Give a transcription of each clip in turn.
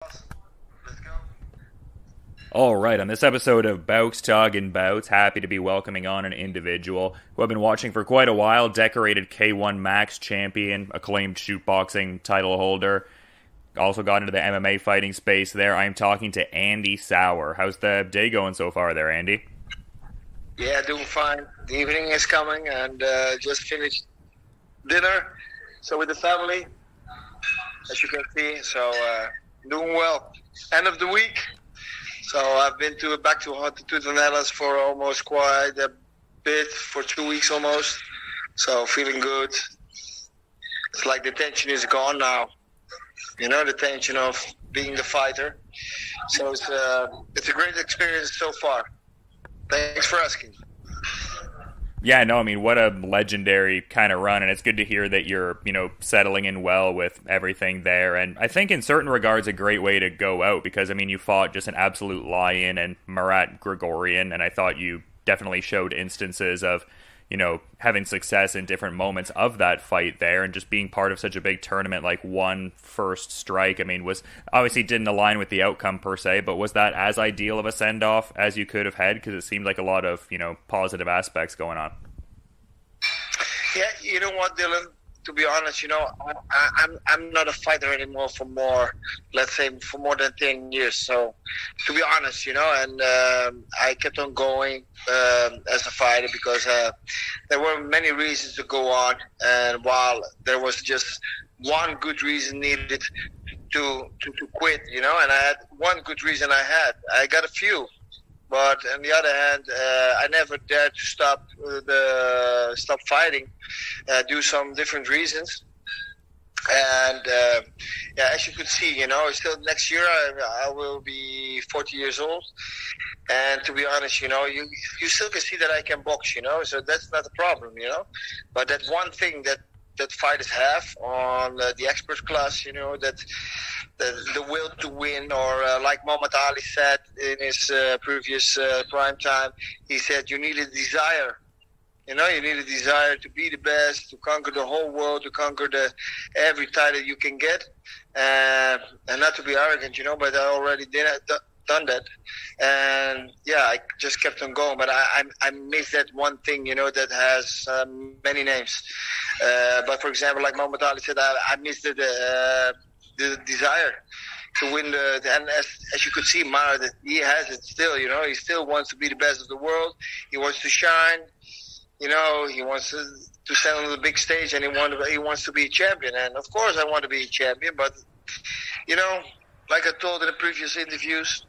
Let's go. All right, on this episode of Bouts Talking Bouts, happy to be welcoming on an individual who I've been watching for quite a while, decorated K1 Max champion, acclaimed shootboxing title holder, also got into the MMA fighting space there. I'm talking to Andy Souwer. How's the day going so far there, Andy? Yeah, doing fine. The evening is coming and just finished dinner. So with the family, as you can see, so doing well. End of the week. So I've been back to the Netherlands for almost quite a bit, for 2 weeks almost. So feeling good. It's like the tension is gone now. You know, the tension of being the fighter. So it's a great experience so far. Thanks for asking. Yeah, no, I mean, what a legendary kind of run, and it's good to hear that you're, settling in well with everything there. And I think in certain regards, a great way to go out because, I mean, you fought just an absolute lion and Marat Grigorian, and I thought you definitely showed instances of, having success in different moments of that fight there, and just being part of such a big tournament like one first strike. I mean, was obviously didn't align with the outcome per se, but was that as ideal of a send-off as you could have had? Because it seemed like a lot of, positive aspects going on. Yeah, you know what, Dylan? To be honest, I'm not a fighter anymore for let's say, for more than 10 years. So, to be honest, and I kept on going as a fighter because there were many reasons to go on. And while there was just one good reason needed to quit, and I had one good reason I got a few. But on the other hand, I never dared to stop fighting, do some different reasons. And as you could see, still next year I will be 40 years old. And to be honest, you still can see that I can box, so that's not a problem, But that one thing that fighters have on the expert class, that the will to win, or like Muhammad Ali said in his previous prime time, he said you need a desire. You need a desire to be the best, to conquer the whole world, to conquer every title you can get, and not to be arrogant, but I already done that. And yeah, I just kept on going, but I missed that one thing, that has many names. But for example, like Muhammad Ali said, I missed the desire to win and as you could see, Mara, that he has it still. He still wants to be the best of the world. He wants to shine. He wants to stand on the big stage, and he wants to be a champion. And of course, I want to be a champion. But like I told in the previous interviews,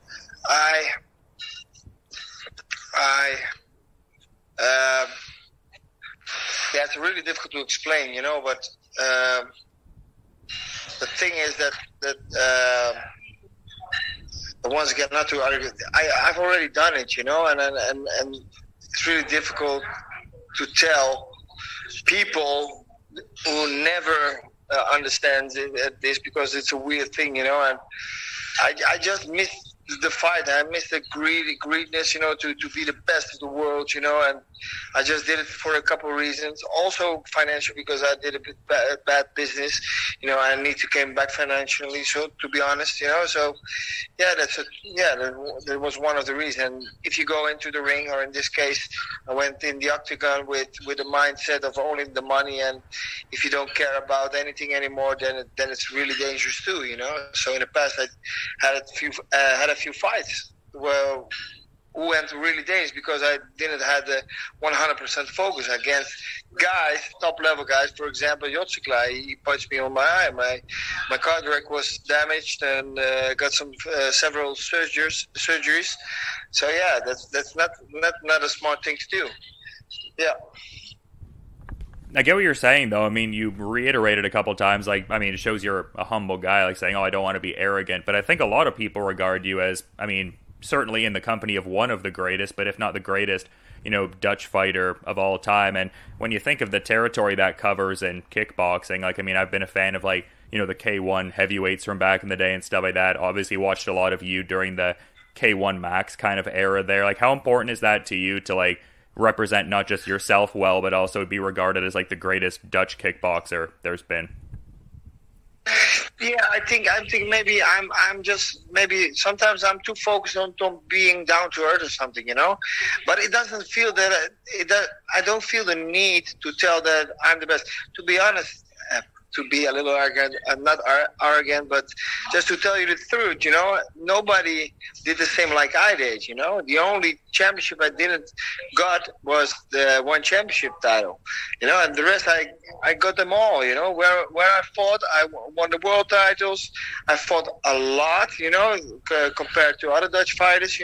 yeah, it's really difficult to explain, but the thing is that once again, not to argue, I've already done it, and it's really difficult to tell people who never understand this, because it's a weird thing, and I just miss the fight. I miss the greediness, to be the best of the world, and I just did it for a couple of reasons. Also financial, because I did a bit bad business, I need to come back financially. So to be honest, so yeah, that was one of the reasons. If you go into the ring, or in this case, I went in the octagon with the mindset of only the money, and if you don't care about anything anymore, then it's really dangerous too, So in the past, I had a few fights who went really dangerous because I didn't have the 100% focus against guys, top-level guys. For example, Jotsikla, he punched me on my eye. My cardiac was damaged and got several surgeries. So yeah, that's not a smart thing to do. Yeah. I get what you're saying, though. I mean, you reiterated a couple times, it shows you're a humble guy, like saying, oh, I don't want to be arrogant. But I think a lot of people regard you as, certainly in the company of one of the greatest, but if not the greatest, Dutch fighter of all time. And when you think of the territory that covers in kickboxing, I've been a fan of, the K1 heavyweights from back in the day and stuff like that. Obviously watched a lot of you during the K1 Max kind of era there. How important is that to you to, represent not just yourself well, but also be regarded as, the greatest Dutch kickboxer there's been? Yeah, I think maybe I'm just maybe sometimes I'm too focused on being down to earth or something, But it doesn't feel that I don't feel the need to tell that I'm the best. To be honest, to be a little arrogant, I'm not arrogant, but just to tell you the truth, nobody did the same like I did. The only championship I didn't got was the one championship title, and the rest I got them all. Where I fought, I won the world titles. I fought a lot, compared to other Dutch fighters.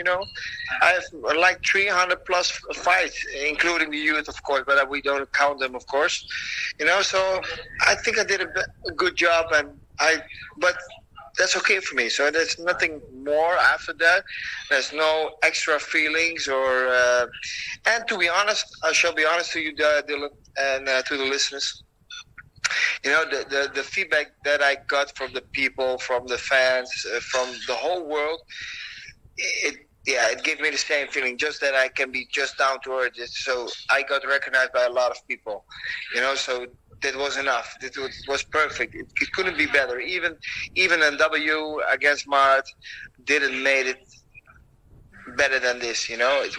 I have like 300 plus fights, including the youth, of course, but we don't count them, of course. So I think I did a good job, but that's okay for me. So there's nothing more after that. There's no extra feelings and to be honest, I shall be honest to you, Dylan, and to the listeners. The feedback that I got from the people, from the fans, from the whole world, it gave me the same feeling, just that I can be just down to earth. So I got recognized by a lot of people, so that was enough. It was perfect. It couldn't be better. Even a W against Marat didn't made it better than this. I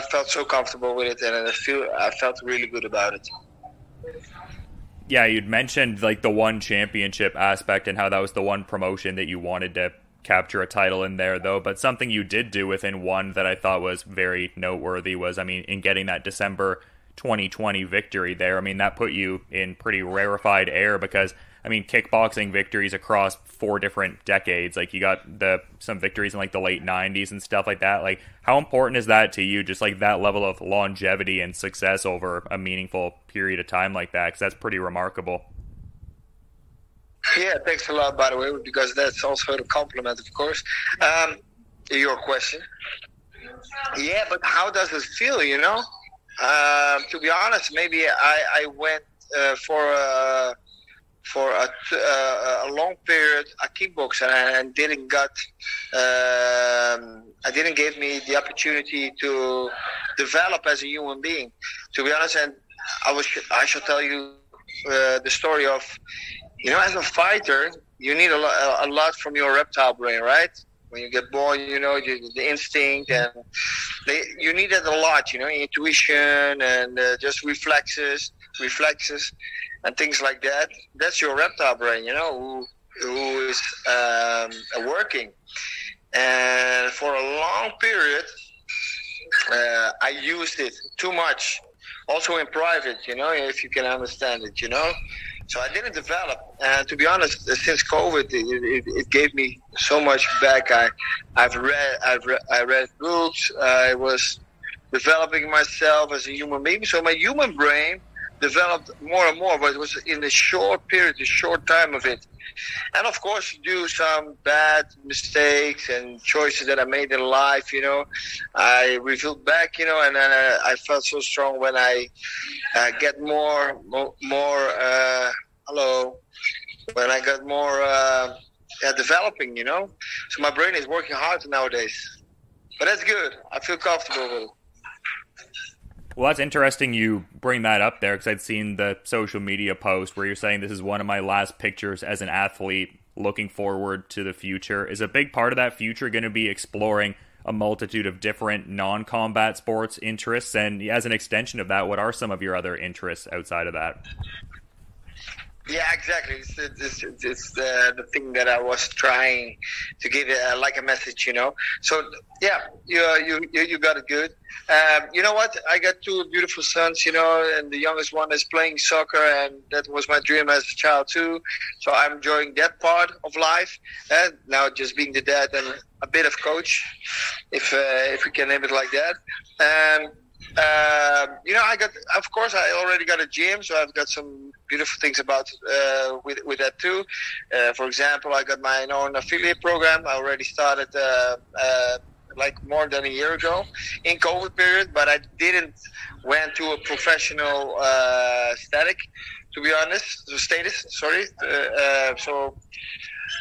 felt so comfortable with it, and I felt really good about it. Yeah, you'd mentioned like the one championship aspect and how that was the one promotion that you wanted to capture a title in there, though. But something you did do within one that I thought was very noteworthy was, in getting that December 2020 victory there. That put you in pretty rarefied air because, kickboxing victories across 4 different decades. Like, you got some victories in like the late 90s and stuff like that. Like, how important is that to you, just like that level of longevity and success over a meaningful period of time like that? Because that's pretty remarkable. Yeah, thanks a lot, by the way, because that's also a compliment, of course. Your question. Yeah, but how does it feel, To be honest, maybe I went for a long period a kickboxer and didn't give me the opportunity to develop as a human being. To be honest, and I shall tell you the story of, as a fighter, you need a lot from your reptile brain, right? When you get born, the instinct, and you need it a lot, intuition and just reflexes, and things like that. That's your reptile brain, who is working. And for a long period, I used it too much, also in private, if you can understand it, So I didn't develop, and to be honest, since COVID, it gave me so much back. I read books. I was developing myself as a human being. So my human brain developed more and more, but it was in a short period, a short time of it. And of course, you do some bad mistakes and choices that I made in life. I revealed back, and then I felt so strong when I get more. When I got more developing, So my brain is working hard nowadays, but that's good. I feel comfortable with it. Well, that's interesting you bring that up there, because I'd seen the social media post where you're saying this is one of my last pictures as an athlete looking forward to the future. Is a big part of that future going to be exploring a multitude of different non-combat sports interests? And as an extension of that, what are some of your other interests outside of that? Yeah, exactly. It's the thing that I was trying to give like a message, So yeah, you got it good. You know what? I got 2 beautiful sons, and the youngest one is playing soccer, and that was my dream as a child too. So I'm enjoying that part of life, and now just being the dad and a bit of coach, if we can name it like that. And I already got a gym, so I've got some beautiful things about with that too. For example, I got my own affiliate program. I already started like more than a year ago in COVID period, but I didn't went to a professional status. So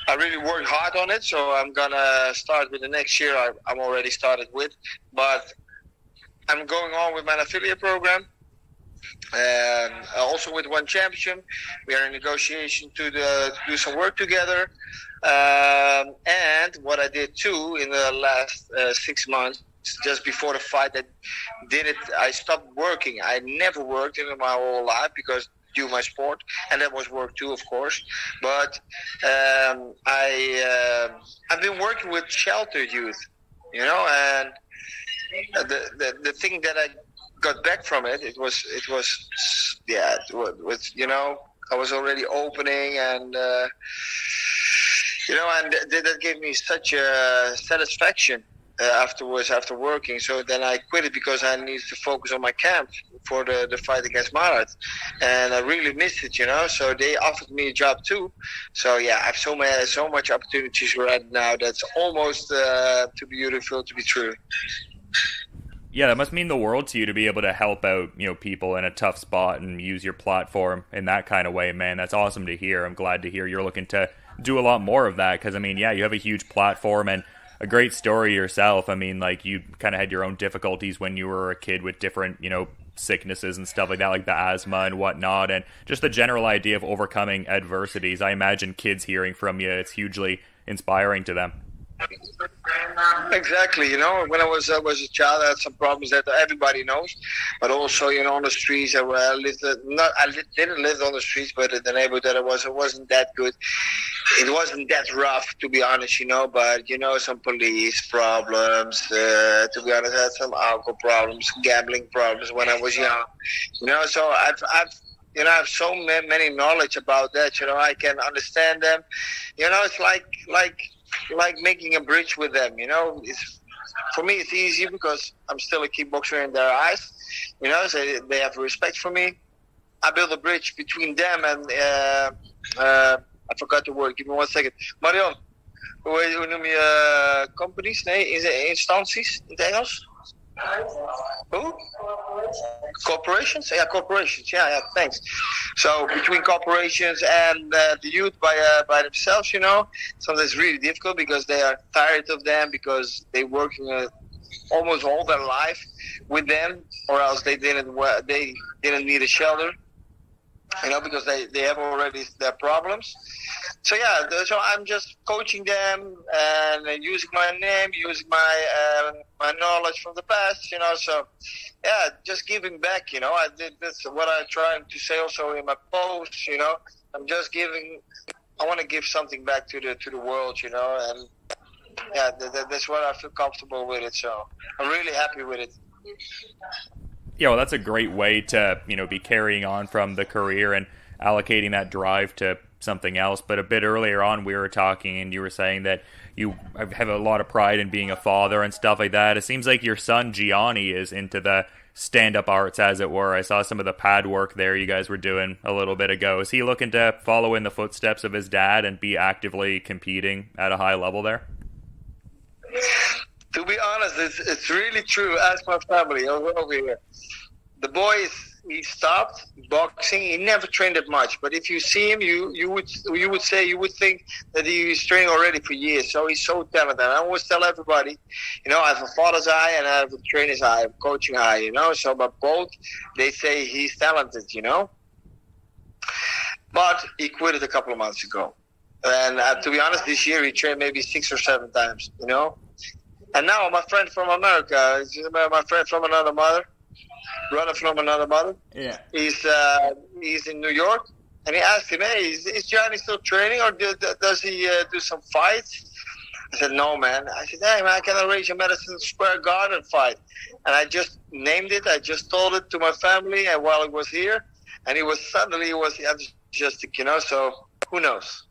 I really worked hard on it. So I'm gonna start with the next year. I'm already started with, but I'm going on with my affiliate program. And also with one championship, we are in negotiation to do some work together. And what I did too in the last 6 months, just before the fight, I stopped working. I never worked in my whole life because due my sport, and that was work too, of course. But I've been working with sheltered youth, and the thing that I got back from it, it was I was already opening, and and that gave me such a satisfaction afterwards, after working. So then I quit it because I needed to focus on my camp for the fight against Marat, and I really missed it, So they offered me a job too. So yeah, I have so much opportunities right now that's almost too beautiful to be true. Yeah, that must mean the world to you to be able to help out, people in a tough spot and use your platform in that kind of way, man. That's awesome to hear. I'm glad to hear you're looking to do a lot more of that because, you have a huge platform and a great story yourself. You kind of had your own difficulties when you were a kid with different, sicknesses and stuff like that, like the asthma and whatnot, and just the general idea of overcoming adversities. I imagine kids hearing from you, it's hugely inspiring to them. Exactly. When I was a child, I had some problems that everybody knows, but also, on the streets, I didn't live on the streets, but in the neighborhood it wasn't that good. It wasn't that rough, to be honest, but, some police problems, to be honest, I had some alcohol problems, gambling problems when I was young, so I have so many knowledge about that, I can understand them, it's like making a bridge with them, for me it's easy because I'm still a kickboxer in their eyes, so they have respect for me. I build a bridge between them and I forgot the word, give me 1 second. Marion, hoe noem je companies? Nee, instanties in het Engels? Who? Corporations? Yeah, corporations. Yeah, thanks. So between corporations and the youth by themselves, sometimes it's really difficult because they are tired of them because they working almost all their life with them, or else they didn't need a shelter, because they have already their problems. So yeah, so I'm just coaching them and using my name, using my knowledge from the past, So yeah, just giving back, that's what I'm trying to say also in my posts, I'm just giving. I want to give something back to the world, and yeah, that's what I feel comfortable with it. So I'm really happy with it. Yeah, well, that's a great way to be carrying on from the career and allocating that drive to something else. But a bit earlier on we were talking and you were saying that you have a lot of pride in being a father and stuff like that. It seems like your son Gianni is into the stand-up arts, as it were. I saw some of the pad work there you guys were doing a little bit ago. Is he looking to follow in the footsteps of his dad and be actively competing at a high level there? To be honest, it's really true. Ask my family over here. The boy he stopped boxing. He never trained that much, but if you see him, you would think that he's training already for years. So he's so talented. I always tell everybody, I have a father's eye and I have a trainer's eye, a coaching eye. So but both they say he's talented. But he quit it a couple of months ago, and to be honest, this year he trained maybe 6 or 7 times. And now my friend from America, my friend from another mother. Brother from another mother. Yeah. He's in New York, and he asked him, "Hey, is Johnny still training, or does he do some fights?" I said, "No, man." I said, "Hey, man, I can arrange a Madison Square Garden fight," and I just named it. I just told it to my family, and while he was here, and he was enthusiastic, So who knows?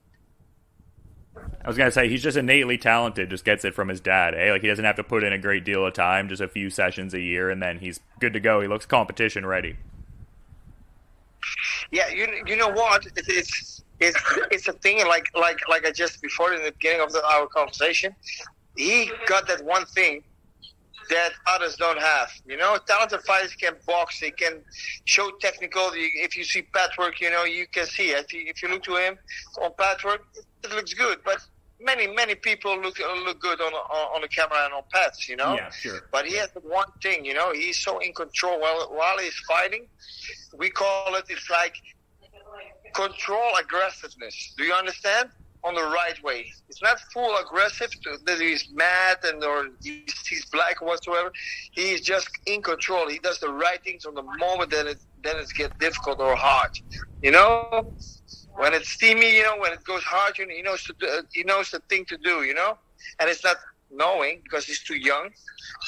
I was going to say, he's just innately talented, just gets it from his dad, eh? Like, he doesn't have to put in a great deal of time, just a few sessions a year, and then he's good to go. He looks competition ready. Yeah, you know what? It's a thing, like I just, before in the beginning of our conversation, he got that one thing that others don't have. Talented fighters can box, they can show technical. If you see pad work, you can see it. If you look to him on pad work, it looks good, but many people look good on the camera and on pads, Yeah, sure. But he has one thing, he's so in control while he's fighting. we call it, it's like control aggressiveness. Do you understand? On the right way. It's not full aggressive that he's mad or he's black or whatsoever. He's just in control. He does the right things on the moment that it gets difficult or hard. You know, when it's steamy, you know, when it goes hard, you know, he knows the thing to do. You know, and it's not knowing because he's too young.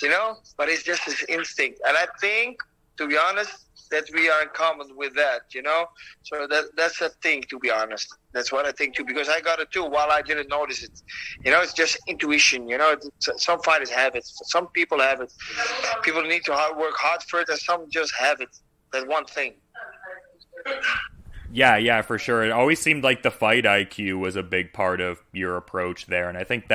You know, but it's just his instinct. And I think, to be honest, that we are in common with that, you know? So that's a thing, to be honest. That's what I think, too, because I got it, too, while I didn't notice it. You know, it's just intuition, you know? Some fighters have it. Some people have it. People need to work hard for it, and some just have it. That one thing. Yeah, for sure. It always seemed like the fight IQ was a big part of your approach there, and I think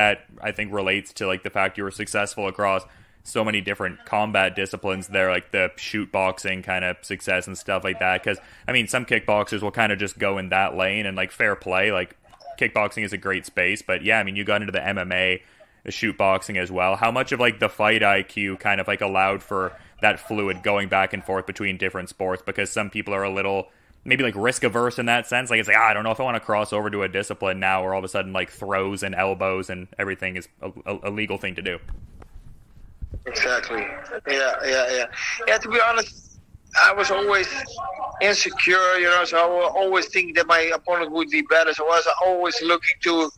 relates to, like, the fact you were successful across so many different combat disciplines there, like the shoot boxing kind of success and stuff like that. Because, I mean, some kickboxers will kind of just go in that lane, and, like, fair play. Like, kickboxing is a great space. But, yeah, I mean, you got into the MMA, the shoot boxing as well. How much of, like, the fight IQ kind of, like, allowed for that fluid going back and forth between different sports? Because some people are a little, maybe, like, risk-averse in that sense. Like, it's like, I don't know if I want to cross over to a discipline now where all of a sudden, like, throws and elbows and everything is a legal thing to do. Exactly. Yeah, to be honest, I was always insecure, you know, so I was always thinking that my opponent would be better. So I was always looking to.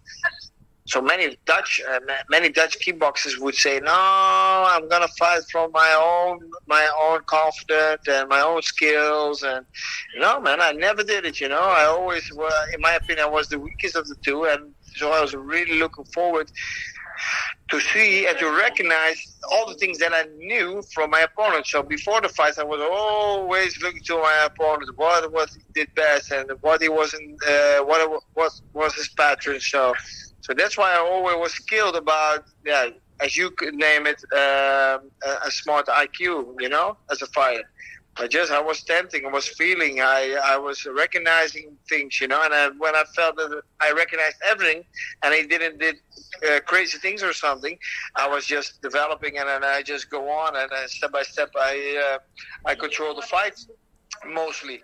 So many Dutch kickboxers would say, "No, I'm gonna fight from my own confidence and my own skills." And no, man, I never did it. You know, I always, in my opinion, I was the weakest of the two, and so I was really looking forward to see and to recognize all the things that I knew from my opponent. So before the fight, I was always looking to my opponent, what he did best and what he wasn't, what was his pattern. So that's why I always was skilled about, as you could name it, a smart IQ, you know, as a fighter. I was tempting, I was feeling, I was recognizing things, you know, and when I felt that I recognized everything and I did crazy things or something, I was just developing, and then I just go on, and step by step I control the fight, mostly.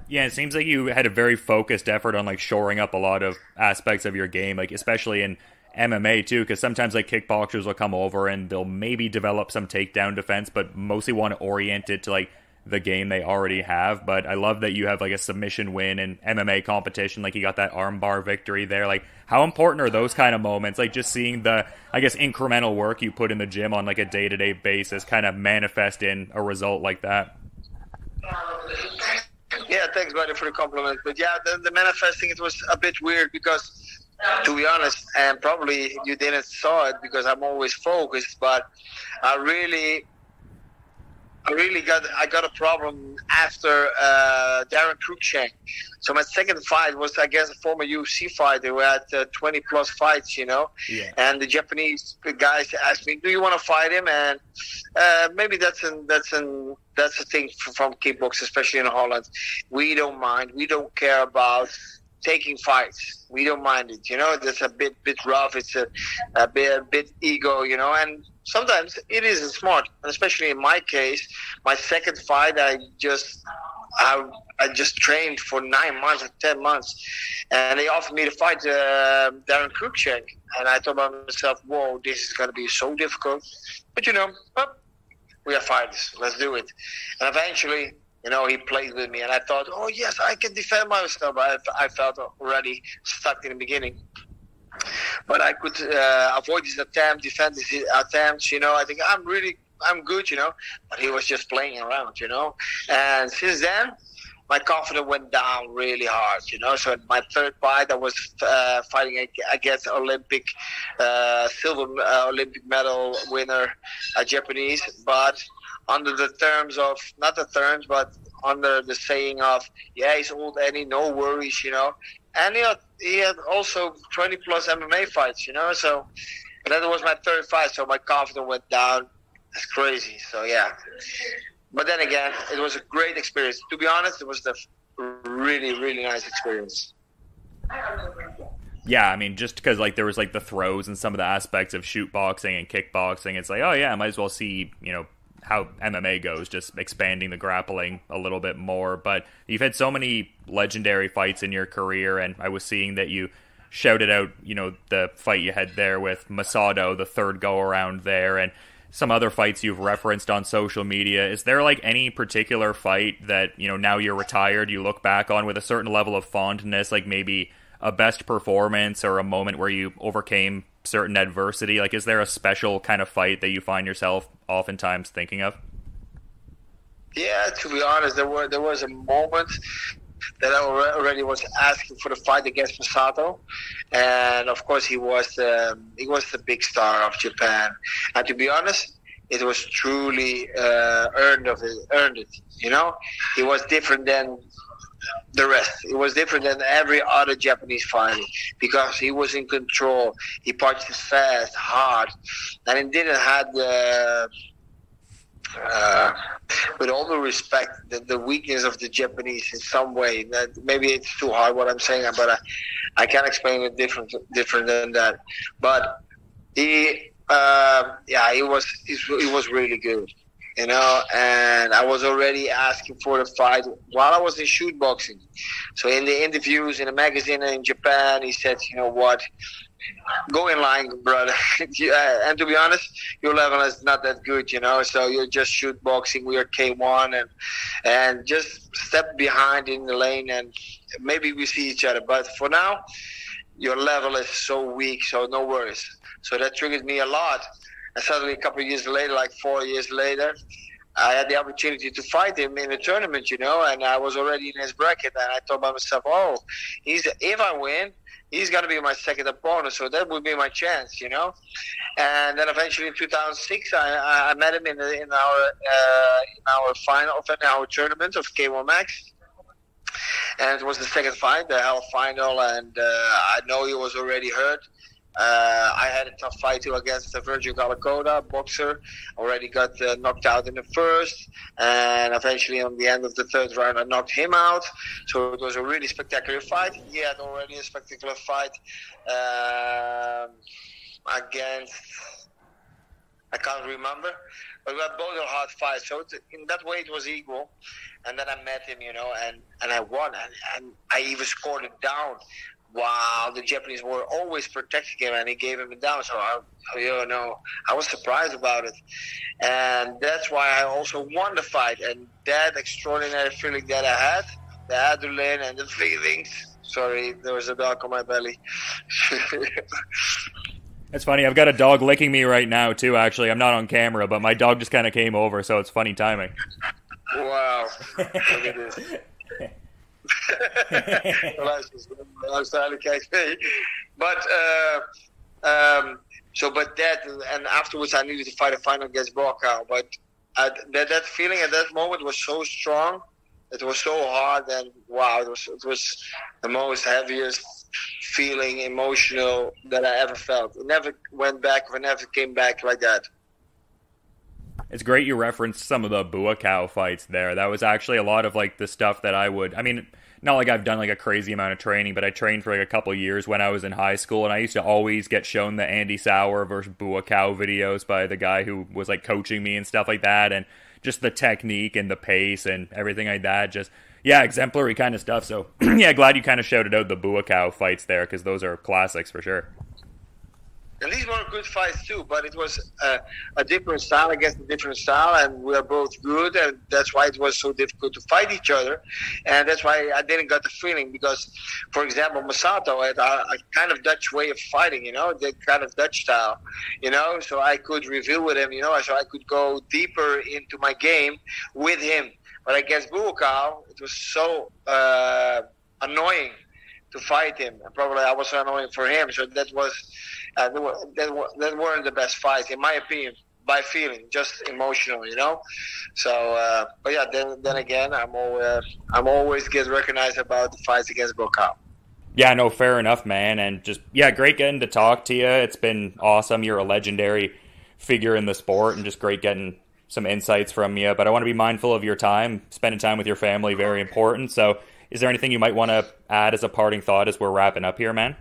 Yeah, it seems like you had a very focused effort on, like, shoring up a lot of aspects of your game, like, especially in MMA too, because sometimes, like, kickboxers will come over and they'll maybe develop some takedown defense, but mostly want to orient it to, like, the game they already have. But I love that you have, like, a submission win in MMA competition, like you got that armbar victory there. Like, how important are those kind of moments, like just seeing the, I guess, incremental work you put in the gym on, like, a day-to-day basis kind of manifest in a result like that? Yeah, thanks, buddy, for the compliment. But yeah, the manifesting, it was a bit weird because, to be honest, and probably you didn't saw it because I'm always focused, but I really got a problem after Darren Cruikshank. So my second fight was against a former UFC fighter who had 20 plus fights, you know. Yeah. And the Japanese guys asked me, "Do you want to fight him?" And maybe that's a thing from kickboxing, especially in Holland. We don't mind. We don't care about taking fights. We don't mind it, you know. That's a bit rough. It's a bit ego, you know. And sometimes it isn't smart, and especially in my case, my second fight, I just trained for 9 months or 10 months, and they offered me to fight Darren Cruikshank, and I thought by myself, "Whoa, this is going to be so difficult." But you know, we are fighters. Let's do it. And eventually, you know, he played with me, and I thought, "Oh yes, I can defend myself." I felt already stuck in the beginning. But I could avoid his attempt, defend his attempts, you know. I think I'm good, you know. But he was just playing around, you know. And since then, my confidence went down really hard, you know. So in my third fight, I was fighting against Olympic, silver Olympic medal winner, a Japanese. But under the terms of, not the terms, but under the saying of, yeah, he's old Eddie, no worries, you know. And he had also 20 plus MMA fights, you know. So that was my third fight, so my confidence went down. It's crazy. So yeah. But then again, it was a great experience. To be honest, it was a really, really nice experience. Yeah, I mean, just because, like, there was, like, the throws and some of the aspects of shoot boxing and kickboxing, it's like, oh yeah, I might as well see, you know, how MMA goes, just expanding the grappling a little bit more. But you've had so many legendary fights in your career, and I was seeing that you shouted out, the fight you had there with Masato, the third go-around there, and some other fights you've referenced on social media. Is there like any particular fight that, now you're retired, you look back on with a certain level of fondness, like maybe a best performance or a moment where you overcame certain adversity? Like, is there a special kind of fight that you find yourself oftentimes thinking of? Yeah, to be honest, there was a moment that I already was asking for the fight against Masato, and of course he was the big star of Japan. And to be honest, it was truly earned it. He was different than the rest. It was different than every other Japanese fighter because he was in control. He punched fast, hard, and he didn't have the. With all due respect, the weakness of the Japanese in some way. That maybe it's too hard what I'm saying, but I can't explain it different than that. But he was really good, and I was already asking for the fight while I was in shoot boxing. So in the interviews in the magazine in Japan, he said, "You know what? Go in line, brother." And to be honest, your level is not that good, so you're just shoot boxing. We are K1 and just step behind in the lane and maybe we see each other. But for now, your level is so weak, so no worries. So that triggered me a lot. And suddenly a couple of years later, like 4 years later, I had the opportunity to fight him in a tournament, and I was already in his bracket. And I thought by myself, if I win, he's going to be my second opponent, so that would be my chance, And then eventually in 2006, I met him in our final of our tournament of K1 Max, and it was the second fight, the Hell final, and I know he was already hurt. I had a tough fight too against Virgil Galacota, boxer. Already got knocked out in the first, and eventually on the end of the third round I knocked him out. So it was a really spectacular fight. He had already a spectacular fight against, I can't remember, but we had both a hard fight. So in that way it was equal. And then I met him, and I won, and I even scored it down. Wow, the Japanese were always protecting him, and he gave him a down. So I was surprised about it, and that's why I also won the fight. And that extraordinary feeling that I had, the adrenaline and the feelings. Sorry, there was a dog on my belly. It's funny. I've got a dog licking me right now too. Actually, I'm not on camera, but my dog just kind of came over, so it's funny timing. Wow, look at this. But that, and afterwards I needed to fight a final against Brokow. But that feeling at that moment was so strong. It was so hard, and wow, it was the most heaviest feeling, emotional that I ever felt. It never went back, or never came back like that. It's great you referenced some of the Buakaw fights there. That was actually a lot of like the stuff that not like I've done like a crazy amount of training, but I trained for like a couple of years when I was in high school, and I used to always get shown the Andy Souwer versus Buakaw videos by the guy who was like coaching me and stuff like that, and just the technique and the pace and everything like that. Just, yeah, exemplary kind of stuff. So, yeah, glad you kind of shouted out the Buakaw fights there, because those are classics for sure. And these were good fights too, but it was a different style against a different style, and we are both good, and that's why it was so difficult to fight each other, and that's why I didn't get the feeling, because, for example, Masato had a kind of Dutch way of fighting, the kind of Dutch style, so I could reveal with him, so I could go deeper into my game with him. But against Buakaw, it was so annoying to fight him, and probably I was annoying for him, so that was... that weren't the best fights, in my opinion, by feeling, just emotional, So, but yeah, then again, I'm always get recognized about the fights against Brokow. Yeah, no, fair enough, man. And just, yeah, great getting to talk to you. It's been awesome. You're a legendary figure in the sport, and just great getting some insights from you. But I want to be mindful of your time. Spending time with your family, very important. So is there anything you might want to add as a parting thought as we're wrapping up here, man?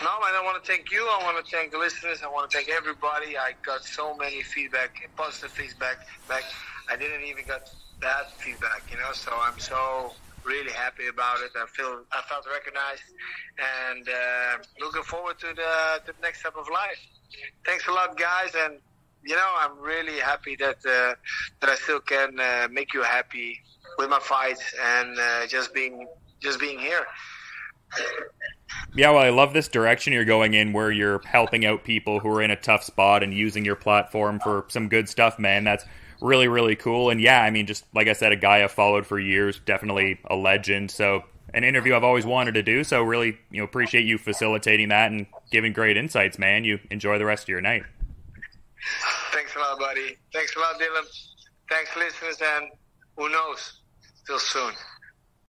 No, man, I want want to thank you. I want to thank the listeners. I want to thank everybody. I got so many feedback, positive feedback. I didn't even get bad feedback, so I'm so really happy about it. I felt recognized, and looking forward to the next step of life. Thanks a lot, guys, and I'm really happy that I still can make you happy with my fights and just being here. Yeah, well, I love this direction you're going in, where you're helping out people who are in a tough spot and using your platform for some good stuff, man. That's really, really cool. And yeah, I mean, just like I said, a guy I've followed for years, definitely a legend. So an interview I've always wanted to do. So really, appreciate you facilitating that and giving great insights, man. You enjoy the rest of your night. Thanks a lot, buddy. Thanks a lot, Dylan. Thanks, listeners, and who knows? Till soon.